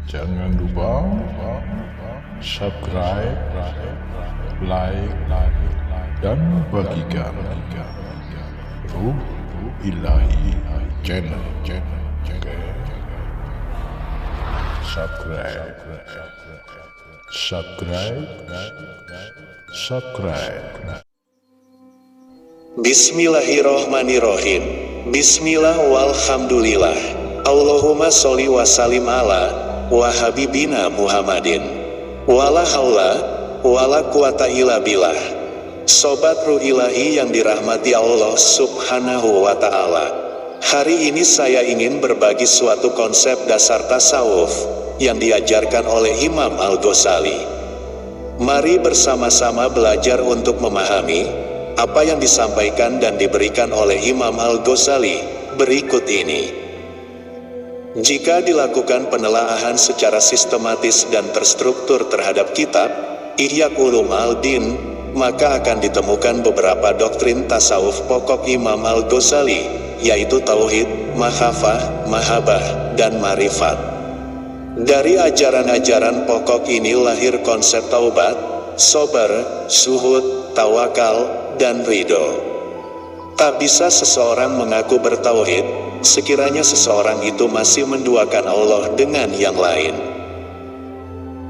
Jangan lupa subscribe, like, dan bagikan Ruh Ilahi channel. Subscribe. Bismillahirrohmanirrohim. Bismillah walhamdulillah. Allahumma sholli wa salim ala wa habibina Muhammadin. Wala haula wala quwata illa billah. Sobat Ruh Ilahi yang dirahmati Allah subhanahu wa ta'ala, hari ini saya ingin berbagi suatu konsep dasar tasawuf yang diajarkan oleh Imam Al-Ghazali. Mari bersama-sama belajar untuk memahami apa yang disampaikan dan diberikan oleh Imam Al-Ghazali berikut ini. Jika dilakukan penelaahan secara sistematis dan terstruktur terhadap kitab Ihya Ulumuddin, maka akan ditemukan beberapa doktrin tasawuf pokok Imam Al-Ghazali, yaitu tauhid, mahabbah, dan marifat. Dari ajaran-ajaran pokok ini lahir konsep taubat, sabar, zuhud, tawakal, dan ridho. Tak bisa seseorang mengaku bertauhid sekiranya seseorang itu masih menduakan Allah dengan yang lain.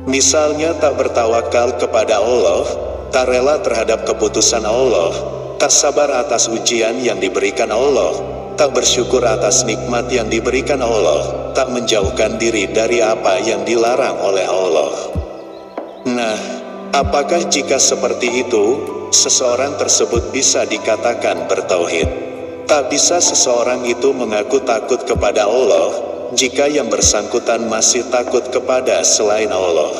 Misalnya tak bertawakal kepada Allah, tak rela terhadap keputusan Allah, tak sabar atas ujian yang diberikan Allah, tak bersyukur atas nikmat yang diberikan Allah, tak menjauhkan diri dari apa yang dilarang oleh Allah. Nah, apakah jika seperti itu, seseorang tersebut bisa dikatakan bertauhid? Tak bisa seseorang itu mengaku takut kepada Allah, jika yang bersangkutan masih takut kepada selain Allah.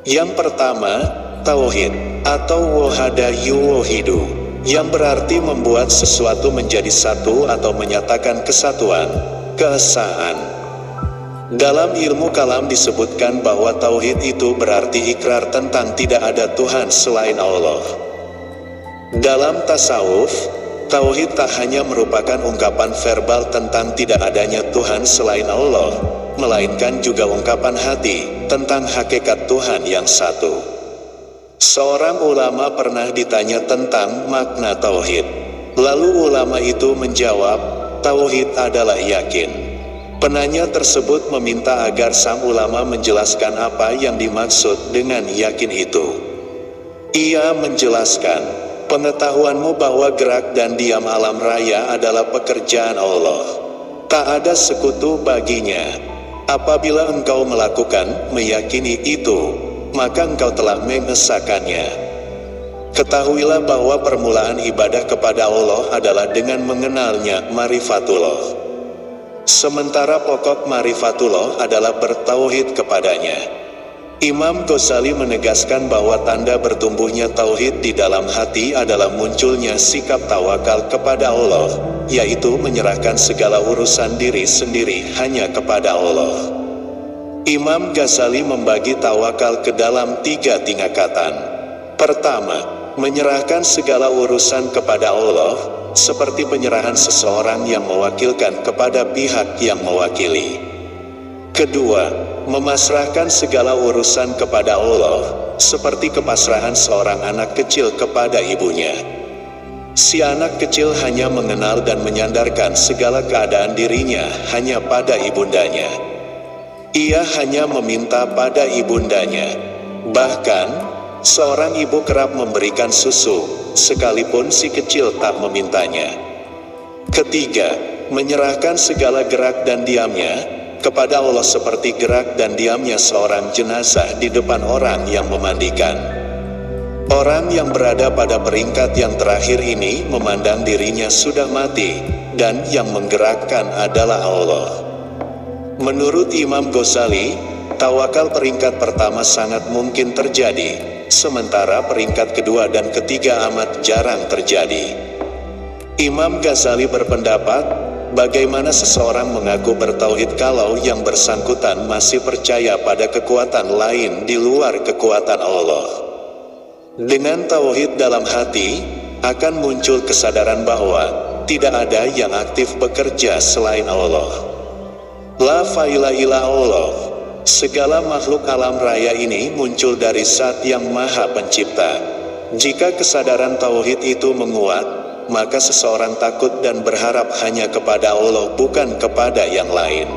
Yang pertama, tauhid, atau wahada yuwahidu, yang berarti membuat sesuatu menjadi satu atau menyatakan kesatuan, keesaan. Dalam ilmu kalam disebutkan bahwa tauhid itu berarti ikrar tentang tidak ada Tuhan selain Allah. Dalam tasawuf, tauhid tak hanya merupakan ungkapan verbal tentang tidak adanya Tuhan selain Allah, melainkan juga ungkapan hati tentang hakikat Tuhan yang satu. Seorang ulama pernah ditanya tentang makna tauhid. Lalu ulama itu menjawab, tauhid adalah yakin. Penanya tersebut meminta agar sang ulama menjelaskan apa yang dimaksud dengan yakin itu. Ia menjelaskan, pengetahuanmu bahwa gerak dan diam alam raya adalah pekerjaan Allah. Tak ada sekutu baginya. Apabila engkau melakukan, meyakini itu, maka engkau telah mengesahkannya. Ketahuilah bahwa permulaan ibadah kepada Allah adalah dengan mengenalnya, marifatullah. Sementara pokok marifatullah adalah bertauhid kepadanya. Imam Ghazali menegaskan bahwa tanda bertumbuhnya tauhid di dalam hati adalah munculnya sikap tawakal kepada Allah, yaitu menyerahkan segala urusan diri sendiri hanya kepada Allah. Imam Ghazali membagi tawakal ke dalam 3 tingkatan. Pertama, menyerahkan segala urusan kepada Allah, seperti penyerahan seseorang yang mewakilkan kepada pihak yang mewakili. Kedua, memasrahkan segala urusan kepada Allah, seperti kepasrahan seorang anak kecil kepada ibunya. Si anak kecil hanya mengenal dan menyandarkan segala keadaan dirinya hanya pada ibundanya. Ia hanya meminta pada ibundanya. Bahkan, seorang ibu kerap memberikan susu, sekalipun si kecil tak memintanya. Ketiga, menyerahkan segala gerak dan diamnya kepada Allah seperti gerak dan diamnya seorang jenazah di depan orang yang memandikan. Orang yang berada pada peringkat yang terakhir ini memandang dirinya sudah mati, dan yang menggerakkan adalah Allah. Menurut Imam Ghazali, tawakal peringkat pertama sangat mungkin terjadi, sementara peringkat kedua dan ketiga amat jarang terjadi. Imam Ghazali berpendapat, bagaimana seseorang mengaku bertauhid kalau yang bersangkutan masih percaya pada kekuatan lain di luar kekuatan Allah. Dengan tauhid dalam hati, akan muncul kesadaran bahwa tidak ada yang aktif bekerja selain Allah. La faila illa Allah. Segala makhluk alam raya ini muncul dari Zat yang Maha Pencipta. Jika kesadaran tauhid itu menguat, maka seseorang takut dan berharap hanya kepada Allah, bukan kepada yang lain.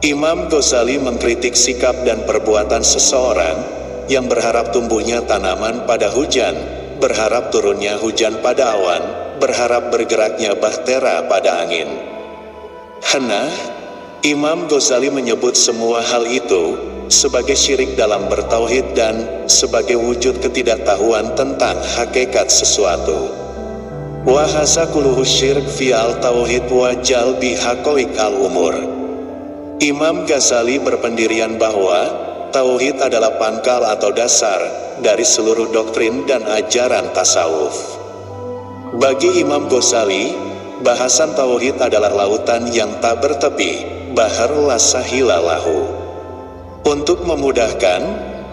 Imam Ghazali mengkritik sikap dan perbuatan seseorang yang berharap tumbuhnya tanaman pada hujan, berharap turunnya hujan pada awan, berharap bergeraknya bahtera pada angin. Imam Ghazali menyebut semua hal itu sebagai syirik dalam bertauhid dan sebagai wujud ketidaktahuan tentang hakikat sesuatu. Wa hadza kulluhu syirk fi al-tauhid wa jalbi haqaiq al-umur. Imam Ghazali berpendirian bahwa tauhid adalah pangkal atau dasar dari seluruh doktrin dan ajaran tasawuf. Bagi Imam Ghazali, bahasan tauhid adalah lautan yang tak bertepi, bahar la sahila lahu. Untuk memudahkan,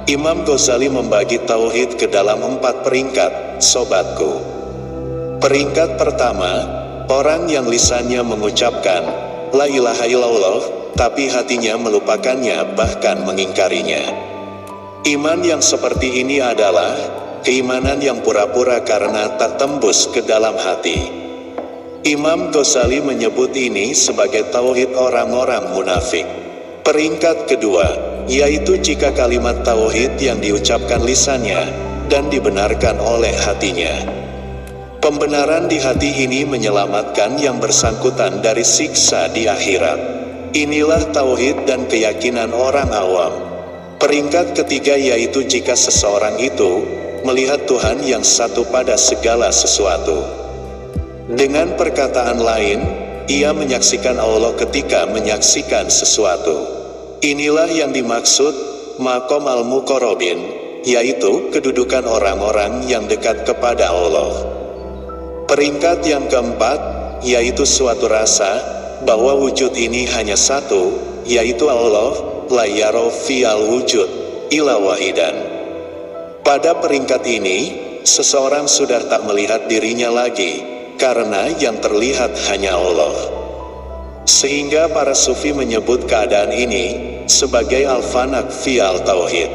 Imam Ghazali membagi tauhid ke dalam 4 peringkat, sobatku. Peringkat pertama, orang yang lisannya mengucapkan la ilaha illallah, tapi hatinya melupakannya bahkan mengingkarinya. Iman yang seperti ini adalah keimanan yang pura-pura karena tak tembus ke dalam hati. Imam Ghazali menyebut ini sebagai tauhid orang-orang munafik. Peringkat kedua, yaitu jika kalimat tauhid yang diucapkan lisannya dan dibenarkan oleh hatinya. Pembenaran di hati ini menyelamatkan yang bersangkutan dari siksa di akhirat. Inilah tauhid dan keyakinan orang awam. Peringkat ketiga yaitu jika seseorang itu melihat Tuhan yang satu pada segala sesuatu. Dengan perkataan lain, ia menyaksikan Allah ketika menyaksikan sesuatu. Inilah yang dimaksud maqam al-muqarrabin, yaitu kedudukan orang-orang yang dekat kepada Allah. Peringkat yang keempat, yaitu suatu rasa bahwa wujud ini hanya satu, yaitu Allah, la yara fiyal wujud illa wahidan. Pada peringkat ini, seseorang sudah tak melihat dirinya lagi, karena yang terlihat hanya Allah. Sehingga para sufi menyebut keadaan ini sebagai al-fanak fi al-tauhid.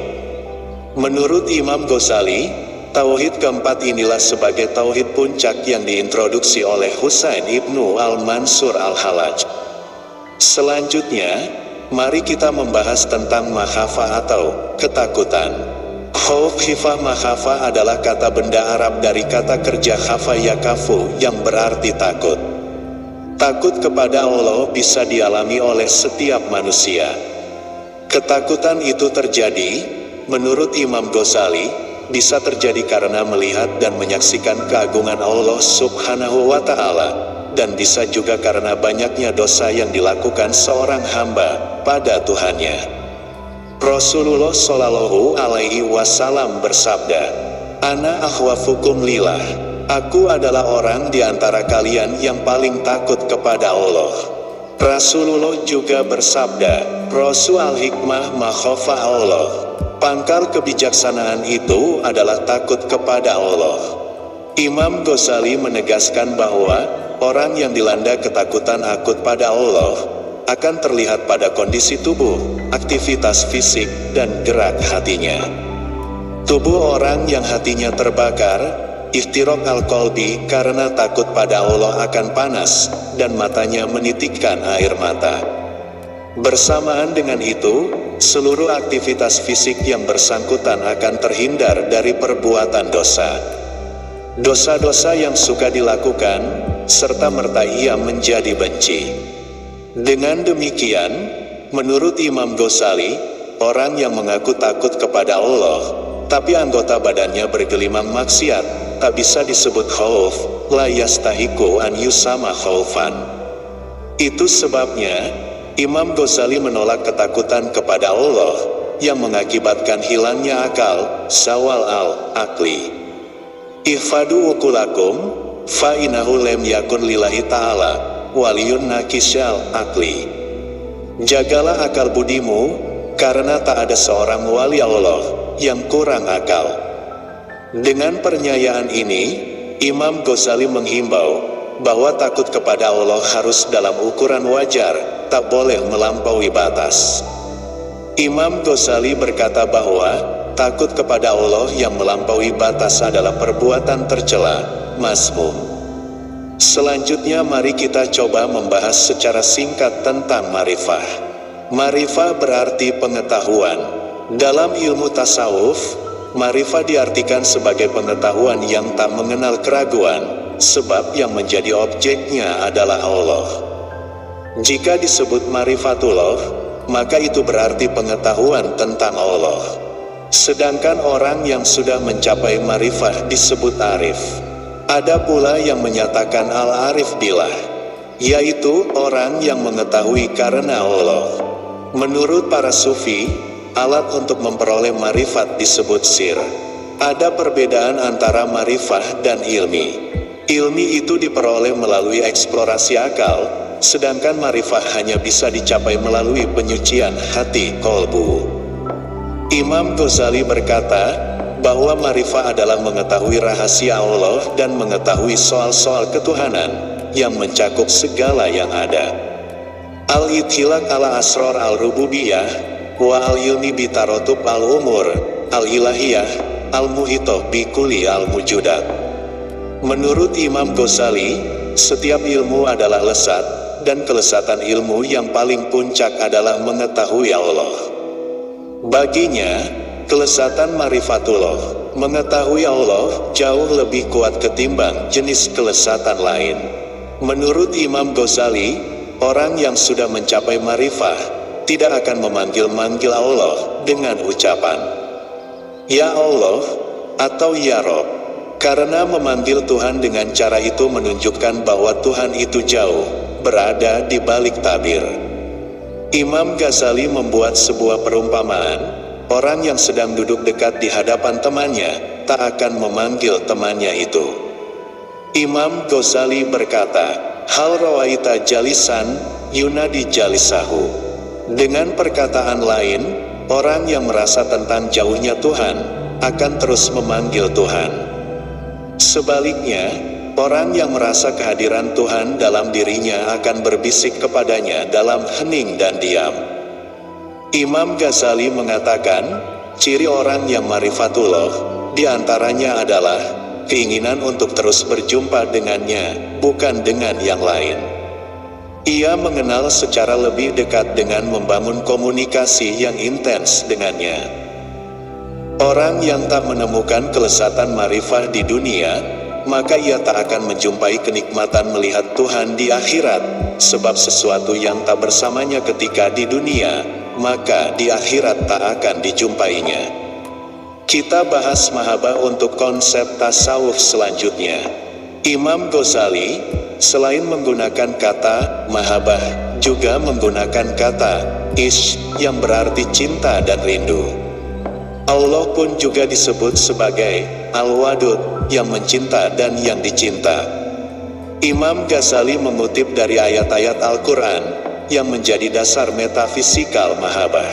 Menurut Imam Ghazali, tauhid keempat inilah sebagai tauhid puncak yang diintroduksi oleh Husain ibnu al-Mansur al-Halaj. Selanjutnya, mari kita membahas tentang makhafa atau ketakutan. Khauf, khifah, makhafa adalah kata benda Arab dari kata kerja khafa yakafu yang berarti takut. Takut kepada Allah bisa dialami oleh setiap manusia. Ketakutan itu terjadi, menurut Imam Ghazali, bisa terjadi karena melihat dan menyaksikan keagungan Allah Subhanahu wa Ta'ala, dan bisa juga karena banyaknya dosa yang dilakukan seorang hamba pada Tuhannya. Rasulullah Shallallahu Alaihi Wasallam bersabda, "Ana akhwafukum lillah." Aku adalah orang di antara kalian yang paling takut kepada Allah. Rasulullah juga bersabda, "Rasul al-hikmah makhafa Allah." Pangkal kebijaksanaan itu adalah takut kepada Allah. Imam Ghazali menegaskan bahwa orang yang dilanda ketakutan akut pada Allah akan terlihat pada kondisi tubuh, aktivitas fisik, dan gerak hatinya. Tubuh orang yang hatinya terbakar, ihtiraq al-qalbi, karena takut pada Allah akan panas, dan matanya menitikkan air mata. Bersamaan dengan itu, seluruh aktivitas fisik yang bersangkutan akan terhindar dari perbuatan dosa. Dosa-dosa yang suka dilakukan, serta merta ia menjadi benci. Dengan demikian, menurut Imam Ghazali, orang yang mengaku takut kepada Allah, tapi anggota badannya bergelimang maksiat, tak bisa disebut khauf, la yastahiqu an yusama khaufan. Itu sebabnya, Imam Ghazali menolak ketakutan kepada Allah, yang mengakibatkan hilangnya akal, zawal al-akli. Ihfadu ukulakum, fa innahu lam yakun lillahi ta'ala waliyun nakisyal akli. Jagalah akal budimu, karena tak ada seorang wali Allah yang kurang akal. Dengan pernyataan ini, Imam Ghazali menghimbau bahwa takut kepada Allah harus dalam ukuran wajar, tak boleh melampaui batas. Imam Ghazali berkata bahwa takut kepada Allah yang melampaui batas adalah perbuatan tercela, mazmum. Selanjutnya mari kita coba membahas secara singkat tentang ma'rifah. Ma'rifah berarti pengetahuan. Dalam ilmu tasawuf, ma'rifah diartikan sebagai pengetahuan yang tak mengenal keraguan, sebab yang menjadi objeknya adalah Allah. Jika disebut ma'rifatullah, maka itu berarti pengetahuan tentang Allah. Sedangkan orang yang sudah mencapai ma'rifah disebut arif. Ada pula yang menyatakan al-arif billah, yaitu orang yang mengetahui karena Allah. Menurut para sufi, alat untuk memperoleh ma'rifat disebut sir. Ada perbedaan antara ma'rifah dan ilmi. Ilmi itu diperoleh melalui eksplorasi akal, sedangkan ma'rifah hanya bisa dicapai melalui penyucian hati kolbu. Imam Ghazali berkata bahwa ma'rifah adalah mengetahui rahasia Allah dan mengetahui soal-soal ketuhanan yang mencakup segala yang ada. Al-Ithilaq ala asrar al-rububiyah wa al-ilmi bitarotub al-umur al-ilahiyah al-muhitoh bikuli al-mujudat. Menurut Imam Ghazali, setiap ilmu adalah lesat, dan kelesatan ilmu yang paling puncak adalah mengetahui Allah. Baginya, kelesatan ma'rifatullah, mengetahui Allah, jauh lebih kuat ketimbang jenis kelesatan lain. Menurut Imam Ghazali, orang yang sudah mencapai ma'rifah tidak akan memanggil-manggil Allah dengan ucapan Ya Allah atau Ya Rob, karena memanggil Tuhan dengan cara itu menunjukkan bahwa Tuhan itu jauh, berada di balik tabir. Imam Ghazali membuat sebuah perumpamaan. Orang yang sedang duduk dekat di hadapan temannya, tak akan memanggil temannya itu. Imam Ghazali berkata, Hal rawaita jalisan, yunadi jalisahu. Dengan perkataan lain, orang yang merasa tentang jauhnya Tuhan, akan terus memanggil Tuhan. Sebaliknya, orang yang merasa kehadiran Tuhan dalam dirinya akan berbisik kepadanya dalam hening dan diam. Imam Ghazali mengatakan, ciri orang yang ma'rifatullah diantaranya adalah keinginan untuk terus berjumpa dengannya, bukan dengan yang lain. Ia mengenal secara lebih dekat dengan membangun komunikasi yang intens dengannya. Orang yang tak menemukan kelesatan ma'rifah di dunia, maka ia tak akan menjumpai kenikmatan melihat Tuhan di akhirat, sebab sesuatu yang tak bersamanya ketika di dunia, maka di akhirat tak akan dijumpainya. Kita bahas mahabbah untuk konsep tasawuf selanjutnya. Imam Ghazali, selain menggunakan kata mahabbah, juga menggunakan kata ishq yang berarti cinta dan rindu. Allah pun juga disebut sebagai Al-Wadud, yang mencinta dan yang dicinta. Imam Ghazali mengutip dari ayat-ayat Al-Quran yang menjadi dasar metafisikal mahabbah.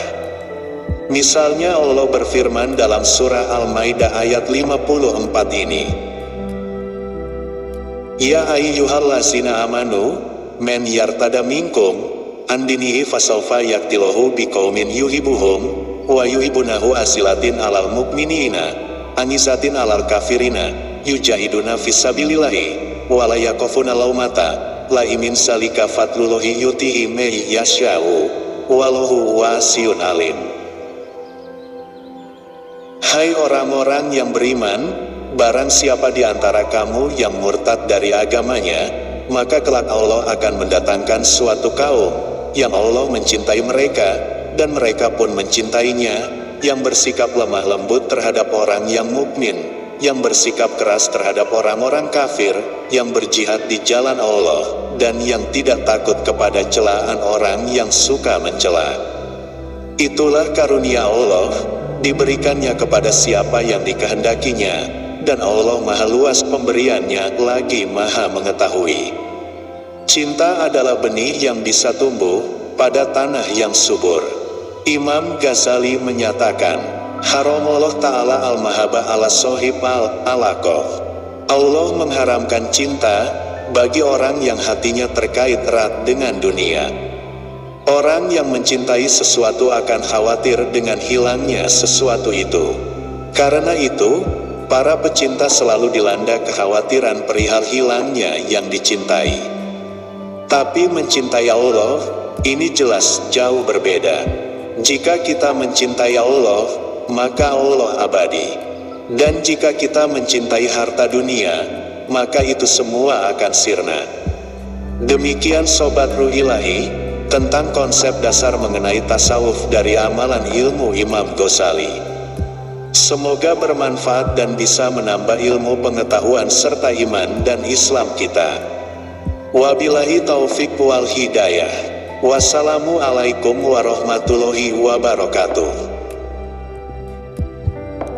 Misalnya Allah berfirman dalam surah Al-Maidah ayat 54 ini, Ya ayyuhallazina amanu, men yartada minkum, andinihi fasawfa yaktilohu biqaumin yuhibuhum, wa yuhibunahu asilatin alal mukminina, anisatin alal kafirina, yujahiduna fisabilillahi, walayakofuna laumata, laimin salika fadlullahi yutihi may yasya'u, wallahu wasiun alim. Hai orang-orang yang beriman, barang siapa di antara kamu yang murtad dari agamanya, maka kelak Allah akan mendatangkan suatu kaum yang Allah mencintai mereka, dan mereka pun mencintainya, yang bersikap lemah lembut terhadap orang yang mukmin, yang bersikap keras terhadap orang-orang kafir, yang berjihad di jalan Allah, dan yang tidak takut kepada celaan orang yang suka mencela. Itulah karunia Allah, diberikannya kepada siapa yang dikehendakinya, dan Allah maha luas pemberiannya lagi maha mengetahui. Cinta adalah benih yang bisa tumbuh pada tanah yang subur. Imam Ghazali menyatakan, haram Allah Ta'ala al-mahabbah ala sohib al-alaqah. Allah mengharamkan cinta bagi orang yang hatinya terkait erat dengan dunia. Orang yang mencintai sesuatu akan khawatir dengan hilangnya sesuatu itu. Karena itu, para pecinta selalu dilanda kekhawatiran perihal hilangnya yang dicintai. Tapi mencintai Allah, ini jelas jauh berbeda. Jika kita mencintai Allah, maka Allah abadi. Dan jika kita mencintai harta dunia, maka itu semua akan sirna. Demikian Sobat Ruh Ilahi, tentang konsep dasar mengenai tasawuf dari amalan ilmu Imam Ghazali. Semoga bermanfaat dan bisa menambah ilmu pengetahuan serta iman dan Islam kita. Wabillahi taufik wal hidayah. Wassalamualaikum warahmatullahi wabarakatuh.